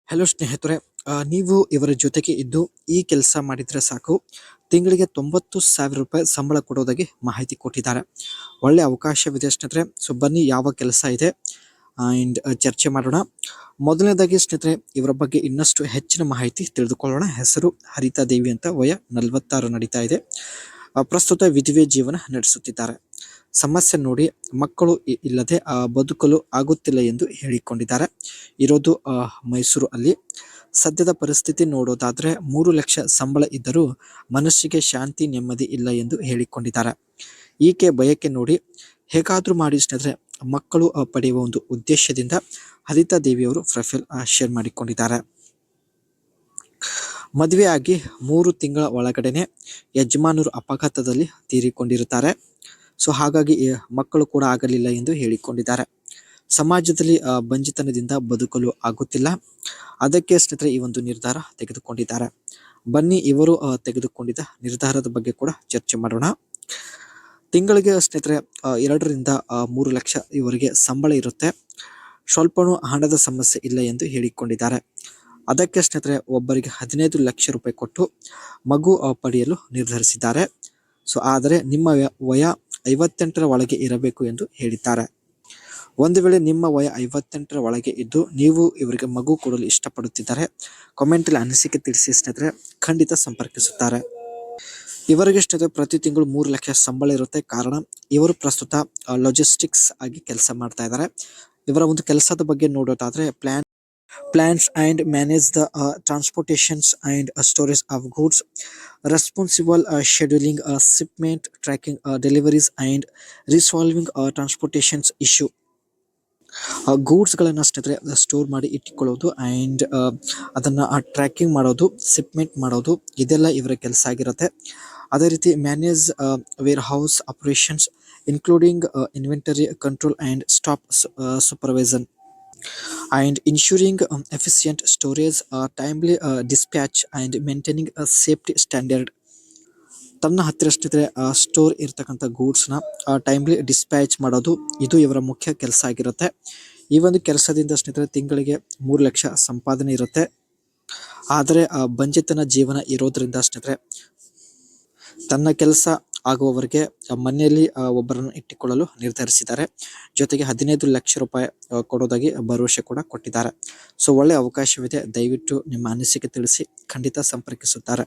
Hello ಸ್ನೇಹಿತರೆ, ನೀವು ಇವರ ಜೊತೆಗೆ ಇದ್ದು ಈ ಕೆಲಸ ಮಾಡಿದರೆ ಸಾಕು, ತಿಂಗಳಿಗೆ 90,000 ರೂಪಾಯಿ ಸಂಬಳ ಕೊಡೋದಾಗಿ ಮಾಹಿತಿ ಕೊಟ್ಟಿದ್ದಾರೆ. ಒಳ್ಳೆ ಅವಕಾಶವಿದೆ ಸ್ನೇಹಿತರೆ. ಸೊ ಬನ್ನಿ, ಯಾವ ಕೆಲಸ ಇದೆ ಆ್ಯಂಡ್ ಚರ್ಚೆ ಮಾಡೋಣ. ಮೊದಲನೇದಾಗಿ ಸ್ನೇಹಿತರೆ, ಇವರ ಬಗ್ಗೆ ಇನ್ನಷ್ಟು ಹೆಚ್ಚಿನ ಮಾಹಿತಿ ತಿಳಿದುಕೊಳ್ಳೋಣ. ಹೆಸರು ಹರಿತಾ ದೇವಿ ಅಂತ, ವಯ 46 ನಡೀತಾ ಇದೆ. ಪ್ರಸ್ತುತ ವಿಧವೆ ಜೀವನ ನಡೆಸುತ್ತಿದ್ದಾರೆ. ಸಮಸ್ಯೆ ನೋಡಿ, ಮಕ್ಕಳು ಇಲ್ಲದೆ ಬದುಕಲು ಆಗುತ್ತಿಲ್ಲ ಎಂದು ಹೇಳಿಕೊಂಡಿದ್ದಾರೆ. ಇರೋದು ಮೈಸೂರು ಅಲ್ಲಿ. ಸದ್ಯದ ಪರಿಸ್ಥಿತಿ ನೋಡೋದಾದ್ರೆ 3 ಲಕ್ಷ ಸಂಬಳ ಇದ್ದರೂ ಮನಸ್ಸಿಗೆ ಶಾಂತಿ ನೆಮ್ಮದಿ ಇಲ್ಲ ಎಂದು ಹೇಳಿಕೊಂಡಿದ್ದಾರೆ. ಈಕೆ ಬಯಕೆ ನೋಡಿ, ಹೇಗಾದ್ರೂ ಮಾಡಿ ಸ್ನೇಹಿತರೆ ಮಕ್ಕಳು ಪಡೆಯುವ ಒಂದು ಉದ್ದೇಶದಿಂದ ಹರಿತಾ ದೇವಿಯವರು ಪ್ರೊಫೈಲ್ ಶೇರ್ ಮಾಡಿಕೊಂಡಿದ್ದಾರೆ. ಮದುವೆ ಆಗಿ 3 ತಿಂಗಳ ಒಳಗಡೆನೆ ಯಜಮಾನರು ಅಪಘಾತದಲ್ಲಿ ತೀರಿಕೊಂಡಿರುತ್ತಾರೆ. ಸೊ ಹಾಗಾಗಿ ಮಕ್ಕಳು ಕೂಡ ಆಗಲಿಲ್ಲ ಎಂದು ಹೇಳಿಕೊಂಡಿದ್ದಾರೆ. ಸಮಾಜದಲ್ಲಿ ಬಂಜಿತನದಿಂದ ಬದುಕಲು ಆಗುತ್ತಿಲ್ಲ. ಅದಕ್ಕೆ ಸ್ನೇಹಿತರೆ ಈ ಒಂದು ನಿರ್ಧಾರ ತೆಗೆದುಕೊಂಡಿದ್ದಾರೆ. ಬನ್ನಿ, ಇವರು ತೆಗೆದುಕೊಂಡಿದ್ದ ನಿರ್ಧಾರದ ಬಗ್ಗೆ ಕೂಡ ಚರ್ಚೆ ಮಾಡೋಣ. ತಿಂಗಳಿಗೆ ಸ್ನೇಹಿತರೆ 2 ರಿಂದ 3 ಲಕ್ಷ ಇವರಿಗೆ ಸಂಬಳ ಇರುತ್ತೆ. ಸ್ವಲ್ಪನೂ ಹಣದ ಸಮಸ್ಯೆ ಇಲ್ಲ ಎಂದು ಹೇಳಿಕೊಂಡಿದ್ದಾರೆ. ಅದಕ್ಕೆ ಸ್ನೇಹಿತರೆ ಒಬ್ಬರಿಗೆ 15 ಲಕ್ಷ ರೂಪಾಯಿ ಕೊಟ್ಟು ಮಗು ಪಡೆಯಲು ನಿರ್ಧರಿಸಿದ್ದಾರೆ. ಸೊ ಆದರೆ ನಿಮ್ಮ ವಯ 58ರ ಒಳಗೆ ಇರಬೇಕು ಎಂದು ಹೇಳಿದ್ದಾರೆ. ಒಂದು ವೇಳೆ ನಿಮ್ಮ ವಯ 58ರ ಒಳಗೆ ಇದ್ದು ನೀವು ಇವರಿಗೆ ಮಗು ಕೊಡಲು ಇಷ್ಟಪಡುತ್ತಿದ್ದಾರೆ, ಕಾಮೆಂಟಲ್ಲಿ ಅನಿಸಿಕೆ ತಿಳಿಸಿ ಸ್ನೇಹಿತರೆ. ಖಂಡಿತ ಸಂಪರ್ಕಿಸುತ್ತಾರೆ. ಇವರಿಗೆ ಸ್ನೇಹಿತರೆ ಪ್ರತಿ ತಿಂಗಳು 3 ಲಕ್ಷ ಸಂಬಳ ಇರುತ್ತೆ. ಕಾರಣ, ಇವರು ಪ್ರಸ್ತುತ ಲಾಜಿಸ್ಟಿಕ್ಸ್ ಆಗಿ ಕೆಲಸ ಮಾಡ್ತಾ ಇದ್ದಾರೆ. ಇವರ ಒಂದು ಕೆಲಸದ ಬಗ್ಗೆ ನೋಡೋದಾದ್ರೆ plans and manage the transportations and storage of goods, responsible scheduling shipment, tracking deliveries and resolving transportations issue. ಗೂಡ್ಸ್ಗಳನ್ನು ಸ್ನೇಹಿತರೆ ಸ್ಟೋರ್ ಮಾಡಿ ಇಟ್ಟುಕೊಳ್ಳೋದು ಆ್ಯಂಡ್ ಅದನ್ನು ಟ್ರ್ಯಾಕಿಂಗ್ ಮಾಡೋದು, ಶಿಪ್ಮೆಂಟ್ ಮಾಡೋದು, ಇದೆಲ್ಲ ಇವರ ಕೆಲಸ ಆಗಿರುತ್ತೆ. ಅದೇ ರೀತಿ manage warehouse operations including inventory control and staff supervision and ensuring efficient storage, timely dispatch and maintaining a safety standard. ತನ್ನ ಹತ್ತಿರ ಸ್ನೇಹಿತರೆ ಸ್ಟೋರ್ ಇರ್ತಕ್ಕಂಥ ಗೂಡ್ಸ್ನ ಟೈಮ್ಲಿ ಡಿಸ್ಪ್ಯಾಚ್ ಮಾಡೋದು, ಇದು ಇವರ ಮುಖ್ಯ ಕೆಲಸ ಆಗಿರುತ್ತೆ. ಈ ಒಂದು ಕೆಲಸದಿಂದ ಸ್ನೇಹಿತರೆ ತಿಂಗಳಿಗೆ 3 ಲಕ್ಷ ಸಂಪಾದನೆ ಇರುತ್ತೆ. ಆದರೆ ಬಂಜೆತನ ಜೀವನ ಇರೋದ್ರಿಂದ ಸ್ನೇಹಿತರೆ ತನ್ನ ಕೆಲಸ ಆಗುವವರೆಗೆ ಮನೆಯಲ್ಲಿ ಒಬ್ಬರನ್ನು ಇಟ್ಟುಕೊಳ್ಳಲು ನಿರ್ಧರಿಸಿದ್ದಾರೆ. ಜೊತೆಗೆ 15 ಲಕ್ಷ ರೂಪಾಯಿ ಕೊಡೋದಾಗಿ ಭರವಸೆ ಕೂಡ ಕೊಟ್ಟಿದ್ದಾರೆ. ಸೊ ಒಳ್ಳೆ ಅವಕಾಶವಿದೆ. ದಯವಿಟ್ಟು ನಿಮ್ಮ ಅನಿಸಿಕೆ ತಿಳಿಸಿ. ಖಂಡಿತ ಸಂಪರ್ಕಿಸುತ್ತಾರೆ.